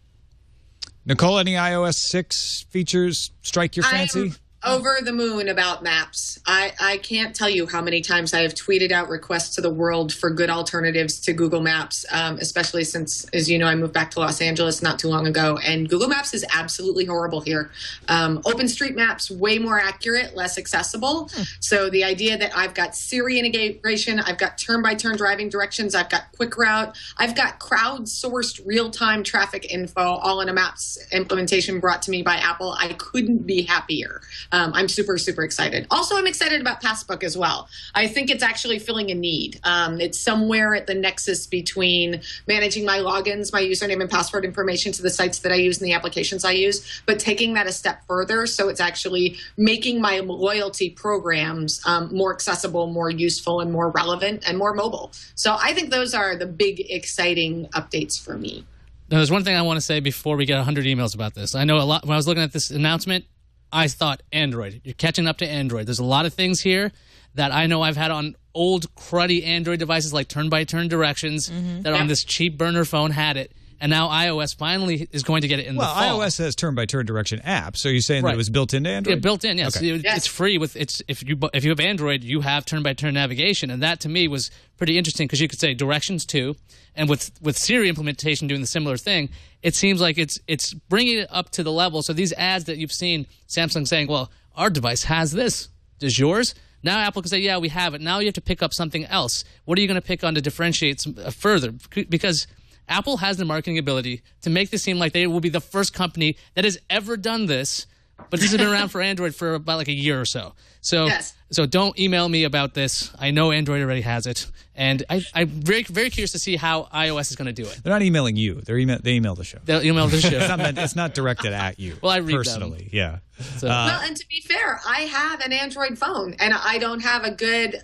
[SPEAKER 1] Nicole, any iOS 6 features strike your fancy?
[SPEAKER 8] Over the moon about maps. I can't tell you how many times I have tweeted out requests to the world for good alternatives to Google Maps, especially since, as you know, I moved back to Los Angeles not too long ago, and Google Maps is absolutely horrible here. OpenStreetMap's way more accurate, less accessible. So the idea that I've got Siri integration, I've got turn-by-turn driving directions, I've got Quick Route, I've got crowdsourced real-time traffic info, all in a Maps implementation brought to me by Apple. I couldn't be happier. I'm super, super excited. Also, I'm excited about Passbook as well. I think it's actually filling a need. It's somewhere at the nexus between managing my logins, my username and password information to the sites that I use and the applications I use, but taking that a step further, so it's actually making my loyalty programs more accessible, more useful, and more relevant, and more mobile. So I think those are the big, exciting updates for me.
[SPEAKER 6] Now, there's one thing I want to say before we get 100 emails about this. I know a lot when I was looking at this announcement, I thought Android. You're catching up to Android. There's a lot of things here that I know I've had on old cruddy Android devices like turn-by-turn directions that on this cheap burner phone had it. And now iOS finally is going to get it in the fall.
[SPEAKER 1] Well, iOS has turn-by-turn direction apps. So you're saying that it was built into Android?
[SPEAKER 6] Yeah, built in, yes.
[SPEAKER 1] Okay.
[SPEAKER 6] It's free. If you have Android, you have turn-by-turn navigation. And that, to me, was pretty interesting because you could say directions, too. And with Siri implementation doing the similar thing, it seems like it's bringing it up to the level. So these ads that you've seen, Samsung saying, well, our device has this. Does yours? Now Apple can say, yeah, we have it. Now you have to pick up something else. What are you going to pick on to differentiate further? Because Apple has the marketing ability to make this seem like they will be the first company that has ever done this, but this has been around for Android for about like a year or so. So don't email me about this. I know Android already has it, and I'm very, very curious to see how iOS is going to do it.
[SPEAKER 1] They're not emailing you. They email the show.
[SPEAKER 6] They'll email the show.
[SPEAKER 1] It's not directed at you.
[SPEAKER 6] Well, I read
[SPEAKER 1] personally.
[SPEAKER 6] Them.
[SPEAKER 1] Yeah.
[SPEAKER 6] So.
[SPEAKER 8] Well, and to be fair, I have an Android phone, and I don't have a good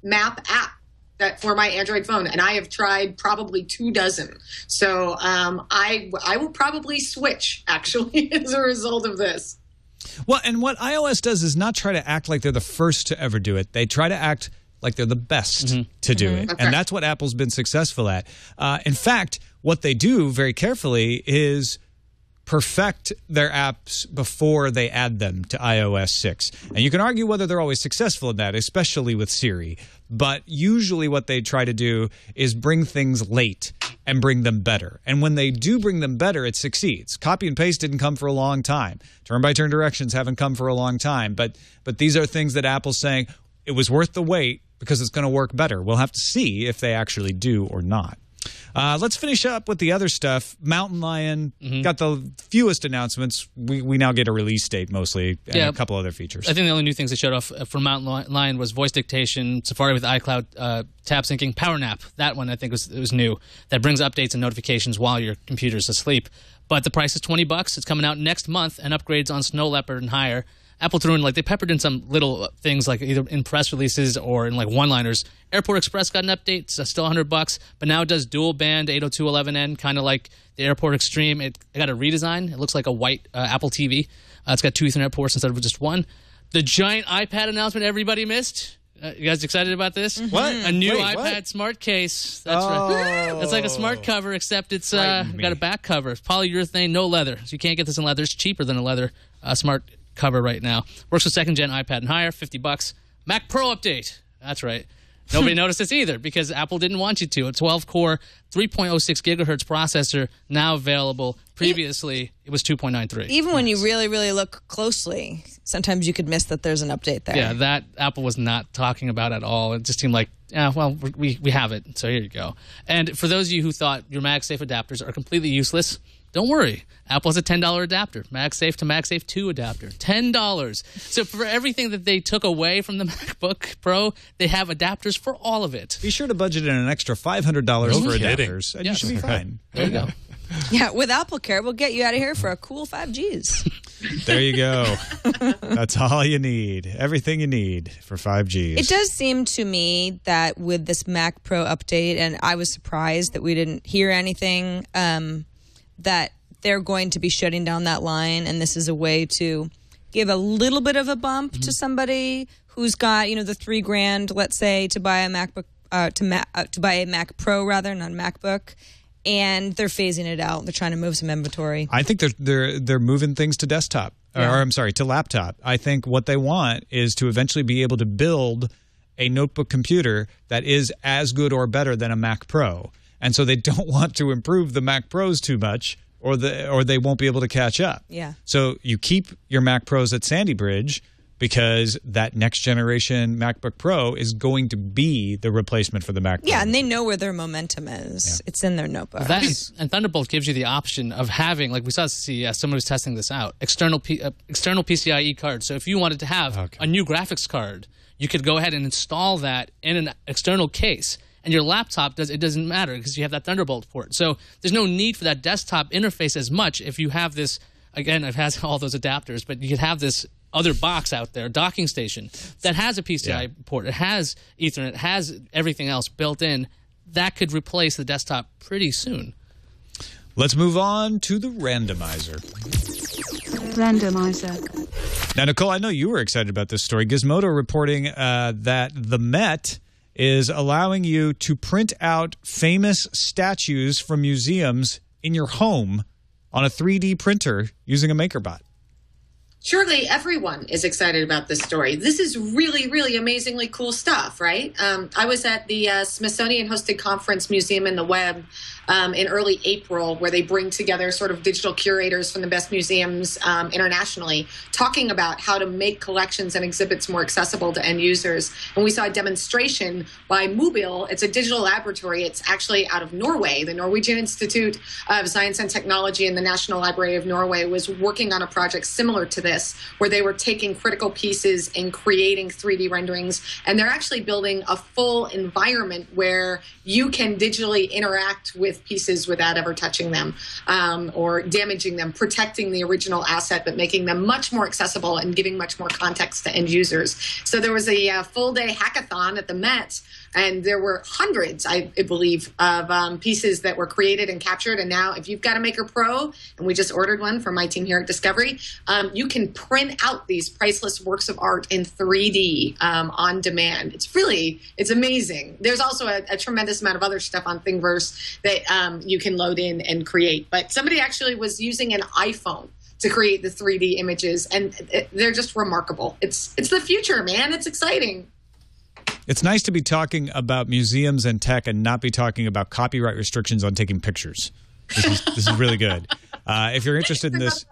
[SPEAKER 8] map app for my Android phone, and I have tried probably 24. So I will probably switch, actually, as a result of this.
[SPEAKER 1] Well, and what iOS does is not try to act like they're the first to ever do it. They try to act like they're the best to do it.
[SPEAKER 8] Okay.
[SPEAKER 1] And that's what Apple's been successful at. In fact, what they do very carefully is perfect their apps before they add them to iOS 6. And you can argue whether they're always successful in that, especially with Siri. But usually what they try to do is bring things late and bring them better. And when they do bring them better, it succeeds. Copy and paste didn't come for a long time. Turn-by-turn directions haven't come for a long time. But these are things that Apple's saying, it was worth the wait because it's going to work better. We'll have to see if they actually do or not. Let's finish up with the other stuff. Mountain Lion got the fewest announcements. We now get a release date mostly and a couple other features.
[SPEAKER 6] I think the only new things they showed off for Mountain Lion was voice dictation, Safari with iCloud tab syncing, Power Nap. That one I think was new. That brings updates and notifications while your computer's asleep. But the price is $20. It's coming out next month, and upgrades on Snow Leopard and higher. Apple threw in, they peppered in some little things, like either in press releases or in one-liners. Airport Express got an update, it's still $100, but now it does dual band 802.11n, kind of like the Airport Extreme. It got a redesign. It looks like a white Apple TV. It's got 2 Ethernet ports instead of just 1. The giant iPad announcement everybody missed. You guys excited about this?
[SPEAKER 1] What?
[SPEAKER 6] A new
[SPEAKER 1] Wait,
[SPEAKER 6] iPad
[SPEAKER 1] what?
[SPEAKER 6] smart case. That's right. It's like a smart cover, except it's got a back cover. It's polyurethane, no leather. So you can't get this in leather. It's cheaper than a leather smart cover right now. Works with 2nd-gen iPad and higher, $50. Mac Pro update. That's right. Nobody noticed this either because Apple didn't want you to. A 12-core, 3.06 gigahertz processor now available. Previously, it was 2.93.
[SPEAKER 5] Even when you really, really look closely, sometimes you could miss that there's an update there.
[SPEAKER 6] Yeah, that Apple was not talking about at all. It just seemed like, yeah, well, we have it, so here you go. And for those of you who thought your MagSafe adapters are completely useless, don't worry. Apple has a $10 adapter, MagSafe to MagSafe 2 adapter, $10. So for everything that they took away from the MacBook Pro, they have adapters for all of it.
[SPEAKER 1] Be sure to budget in an extra $500 for adapters, and you should be fine.
[SPEAKER 6] There you go.
[SPEAKER 5] Yeah, with AppleCare, we'll get you out of here for a cool 5Gs.
[SPEAKER 1] There you go. That's all you need. Everything you need for 5Gs.
[SPEAKER 5] It does seem to me that with this Mac Pro update, and I was surprised that we didn't hear anything, that they're going to be shutting down that line, and this is a way to give a little bit of a bump to somebody who's got, the $3,000, let's say, to buy a MacBook, to buy a Mac Pro rather, not a MacBook. And they're phasing it out. They're trying to move some inventory.
[SPEAKER 1] I think they're moving things to desktop, or I'm sorry, to laptop. I think what they want is to eventually be able to build a notebook computer that is as good or better than a Mac Pro. And so they don't want to improve the Mac Pros too much, or they won't be able to catch up.
[SPEAKER 5] Yeah.
[SPEAKER 1] So you keep your Mac Pros at Sandy Bridge, because that next generation MacBook Pro is going to be the replacement for the Mac Pro.
[SPEAKER 5] Yeah, and they know where their momentum is. Yeah. It's in their notebook.
[SPEAKER 6] And Thunderbolt gives you the option of having, like we saw at CES, someone was testing this out, external PCIe card. So if you wanted to have a new graphics card, you could go ahead and install that in an external case. And your laptop, it doesn't matter because you have that Thunderbolt port. So there's no need for that desktop interface as much if you have this. Again, it has all those adapters, but you could have this other box out there, docking station, that has a PCI port. It has Ethernet, it has everything else built in. That could replace the desktop pretty soon.
[SPEAKER 1] Let's move on to the randomizer. Now, Nicole, I know you were excited about this story. Gizmodo reporting that the Met is allowing you to print out famous statues from museums in your home on a 3D printer using a MakerBot.
[SPEAKER 8] Surely everyone is excited about this story. This is really, really amazingly cool stuff, right? I was at the Smithsonian-hosted conference Museum in the Web in early April, where they bring together sort of digital curators from the best museums internationally, talking about how to make collections and exhibits more accessible to end users. And we saw a demonstration by Mobil. It's a digital laboratory. It's actually out of Norway. The Norwegian Institute of Science and Technology and the National Library of Norway was working on a project similar to this, where they were taking critical pieces and creating 3D renderings. And they're actually building a full environment where you can digitally interact with pieces without ever touching them or damaging them, protecting the original asset, but making them much more accessible and giving much more context to end users. So there was a full-day hackathon at the Met, and there were hundreds, I believe, of pieces that were created and captured. And now if you've got a Maker Pro, and we just ordered one from my team here at Discovery, you can print out these priceless works of art in 3D on demand. It's amazing. There's also a tremendous amount of other stuff on Thingiverse that you can load in and create. But somebody actually was using an iPhone to create the 3D images, and they're just remarkable. It's the future, man. It's exciting.
[SPEAKER 1] It's nice to be talking about museums and tech and not be talking about copyright restrictions on taking pictures. This is really good. If you're interested in this,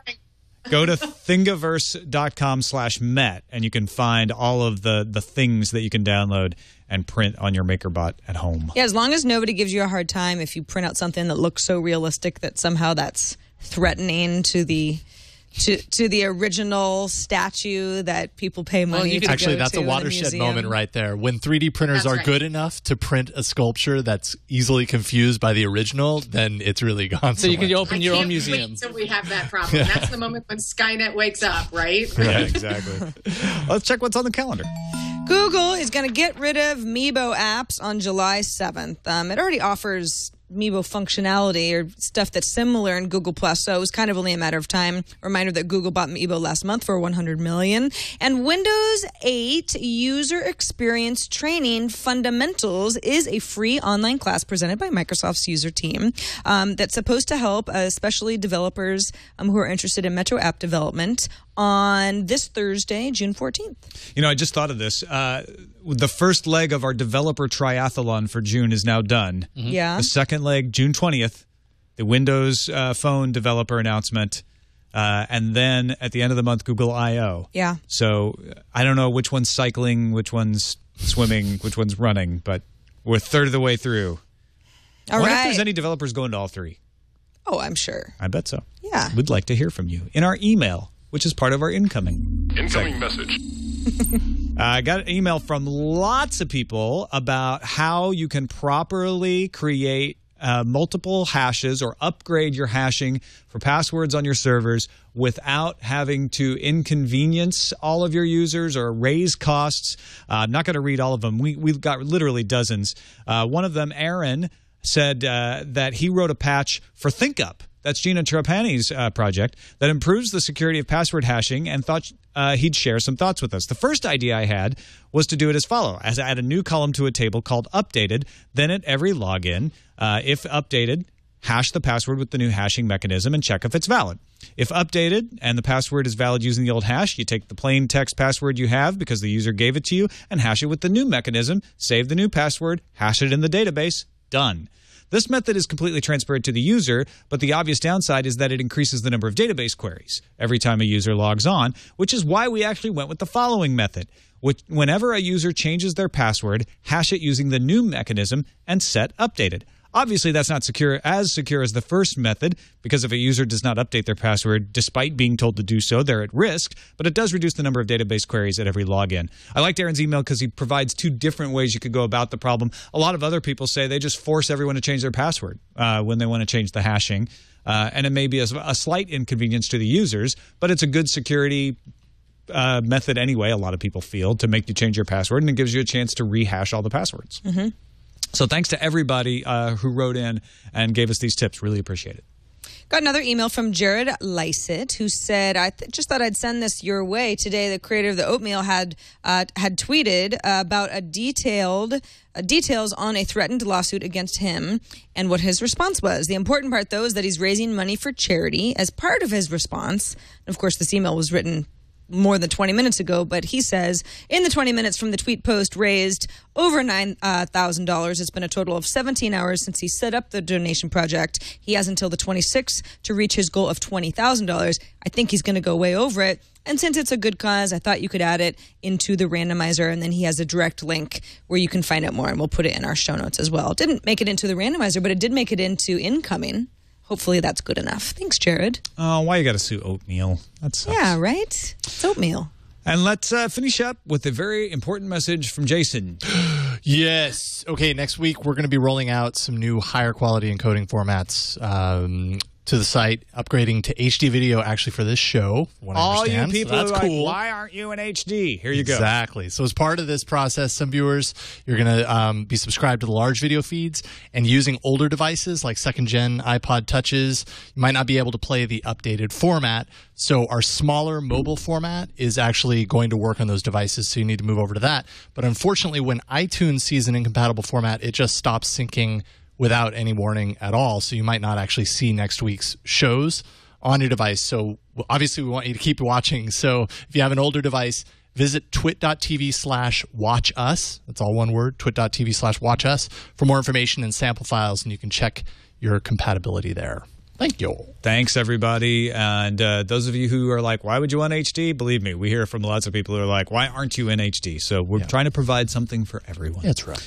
[SPEAKER 1] go to thingiverse.com/Met, and you can find all of the things that you can download and print on your MakerBot at home.
[SPEAKER 5] Yeah, as long as nobody gives you a hard time if you print out something that looks so realistic that somehow that's threatening to the original statue that people pay money to
[SPEAKER 7] actually,
[SPEAKER 5] go
[SPEAKER 7] that's
[SPEAKER 5] to
[SPEAKER 7] a watershed
[SPEAKER 5] in a
[SPEAKER 7] moment right there. When 3D printers are good enough to print a sculpture that's easily confused by the original, then it's really gone.
[SPEAKER 6] So you can open your own museum.
[SPEAKER 8] So we have that problem. That's the moment when Skynet wakes up, right?
[SPEAKER 1] Yeah, exactly. Let's check what's on the calendar.
[SPEAKER 5] Google is going to get rid of Meebo apps on July 7th. It already offers Meebo functionality or stuff that's similar in Google Plus. So it was kind of only a matter of time. Reminder that Google bought Meebo last month for $100 million. And Windows 8 User Experience Training Fundamentals is a free online class presented by Microsoft's user team that's supposed to help, especially developers who are interested in Metro app development on this Thursday, June 14th.
[SPEAKER 1] You know, I just thought of this. The first leg of our developer triathlon for June is now done.
[SPEAKER 5] Mm-hmm. Yeah.
[SPEAKER 1] The second leg, June 20th, the Windows Phone developer announcement. And then at the end of the month, Google I.O.
[SPEAKER 5] Yeah.
[SPEAKER 1] So I don't know which one's cycling, which one's swimming, which one's running, but we're a third of the way through.
[SPEAKER 5] All
[SPEAKER 1] I wonder
[SPEAKER 5] right.
[SPEAKER 1] if there's any developers going to all three.
[SPEAKER 5] Oh, I'm sure.
[SPEAKER 1] I bet so.
[SPEAKER 5] Yeah.
[SPEAKER 1] We'd like to hear from you in our email, which is part of our incoming
[SPEAKER 9] message.
[SPEAKER 1] I got an email from lots of people about how you can properly create multiple hashes or upgrade your hashing for passwords on your servers without having to inconvenience all of your users or raise costs. I'm not going to read all of them. We've got literally dozens. One of them, Aaron, said that he wrote a patch for ThinkUp. That's Gina Trapani's project that improves the security of password hashing, and thought he'd share some thoughts with us. The first idea I had was to do it as follows: as add a new column to a table called updated. Then at every login, if updated, hash the password with the new hashing mechanism and check if it's valid. If updated and the password is valid using the old hash, you take the plain text password you have because the user gave it to you and hash it with the new mechanism, save the new password, hash it in the database, done. This method is completely transparent to the user, but the obvious downside is that it increases the number of database queries every time a user logs on, which is why we actually went with the following method. Whenever a user changes their password, hash it using the new mechanism and set updated. Obviously, that's not as secure as the first method, because if a user does not update their password despite being told to do so, they're at risk, but it does reduce the number of database queries at every login. I liked Aaron's email because he provides two different ways you could go about the problem. A lot of other people say they just force everyone to change their password when they want to change the hashing, and it may be a slight inconvenience to the users, but it's a good security method anyway, a lot of people feel, to make you change your password, and it gives you a chance to rehash all the passwords.
[SPEAKER 5] Mm-hmm.
[SPEAKER 1] So thanks to everybody who wrote in and gave us these tips. Really appreciate it.
[SPEAKER 5] Got another email from Jared Lysett, who said, I just thought I'd send this your way. Today, the creator of the oatmeal had tweeted about details on a threatened lawsuit against him and what his response was. The important part, though, is that he's raising money for charity as part of his response. And of course, this email was written more than 20 minutes ago, but he says, in the 20 minutes from the tweet post, raised over $9,000. It's been a total of 17 hours since he set up the donation project. He has until the 26th to reach his goal of $20,000. I think he's going to go way over it. And since it's a good cause, I thought you could add it into the randomizer. And then he has a direct link where you can find out more, and we'll put it in our show notes as well. It didn't make it into the randomizer, but it did make it into incoming. Hopefully that's good enough. Thanks, Jared.
[SPEAKER 1] Oh, why you got to sue oatmeal? That sucks.
[SPEAKER 5] Yeah, right? It's oatmeal.
[SPEAKER 1] And let's finish up with a very important message from Jason.
[SPEAKER 7] Yes. Okay, next week we're going to be rolling out some new higher quality encoding formats to the site, upgrading to HD video actually for this show.
[SPEAKER 1] All you people
[SPEAKER 7] so that's
[SPEAKER 1] are like,
[SPEAKER 7] cool.
[SPEAKER 1] why aren't you in HD? Here you go.
[SPEAKER 7] Exactly. So as part of this process, some viewers, you're going to be subscribed to the large video feeds, and using older devices like second-gen iPod Touches, you might not be able to play the updated format. So our smaller mobile format is actually going to work on those devices, so you need to move over to that. But unfortunately, when iTunes sees an incompatible format, it just stops syncing without any warning at all, so you might not actually see next week's shows on your device. So obviously we want you to keep watching. So if you have an older device, visit twit.tv/watchus. That's all one word, twit.tv/watchus for more information and sample files, and you can check your compatibility there. Thank you.
[SPEAKER 1] Thanks, everybody. And those of you who are like, why would you want HD? Believe me, we hear from lots of people who are like, why aren't you in HD? So we're trying to provide something for everyone.
[SPEAKER 7] That's right.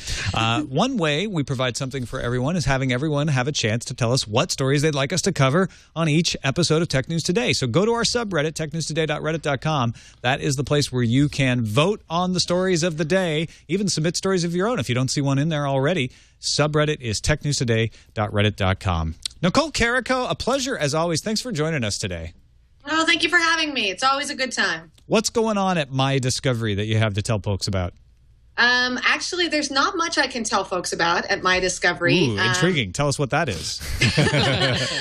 [SPEAKER 1] One way we provide something for everyone is having everyone have a chance to tell us what stories they'd like us to cover on each episode of Tech News Today. So go to our subreddit, technewstoday.reddit.com. That is the place where you can vote on the stories of the day, even submit stories of your own if you don't see one in there already. Subreddit is technewstoday.reddit.com. Nicole Carrico, a pleasure as always. Thanks for joining us today.
[SPEAKER 8] Oh, thank you for having me. It's always a good time.
[SPEAKER 1] What's going on at My Discovery that you have to tell folks about?
[SPEAKER 8] Actually, there's not much I can tell folks about at My Discovery.
[SPEAKER 1] Ooh, intriguing. Tell us what that is.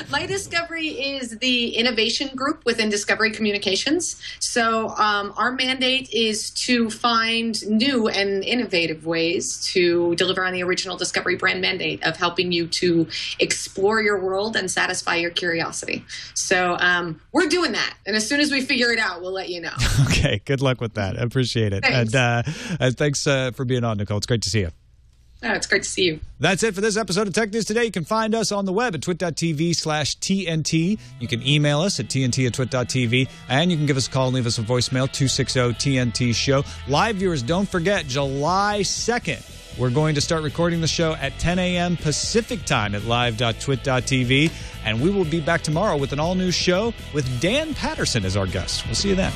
[SPEAKER 8] My Discovery is the innovation group within Discovery Communications. So our mandate is to find new and innovative ways to deliver on the original Discovery brand mandate of helping you to explore your world and satisfy your curiosity. So we're doing that. And as soon as we figure it out, we'll let you know.
[SPEAKER 1] Okay. Good luck with that. I appreciate it.
[SPEAKER 8] Thanks.
[SPEAKER 1] And thanks for being on, Nicole. It's great to see you.
[SPEAKER 8] Oh, it's great to see you.
[SPEAKER 1] That's it for this episode of Tech News Today. You can find us on the web at twit.tv/TNT. You can email us at tnt@twit.tv. And you can give us a call and leave us a voicemail, 260-TNT-SHOW. Live viewers, don't forget, July 2nd, we're going to start recording the show at 10 a.m. Pacific time at live.twit.tv. And we will be back tomorrow with an all-new show with Dan Patterson as our guest. We'll see you then.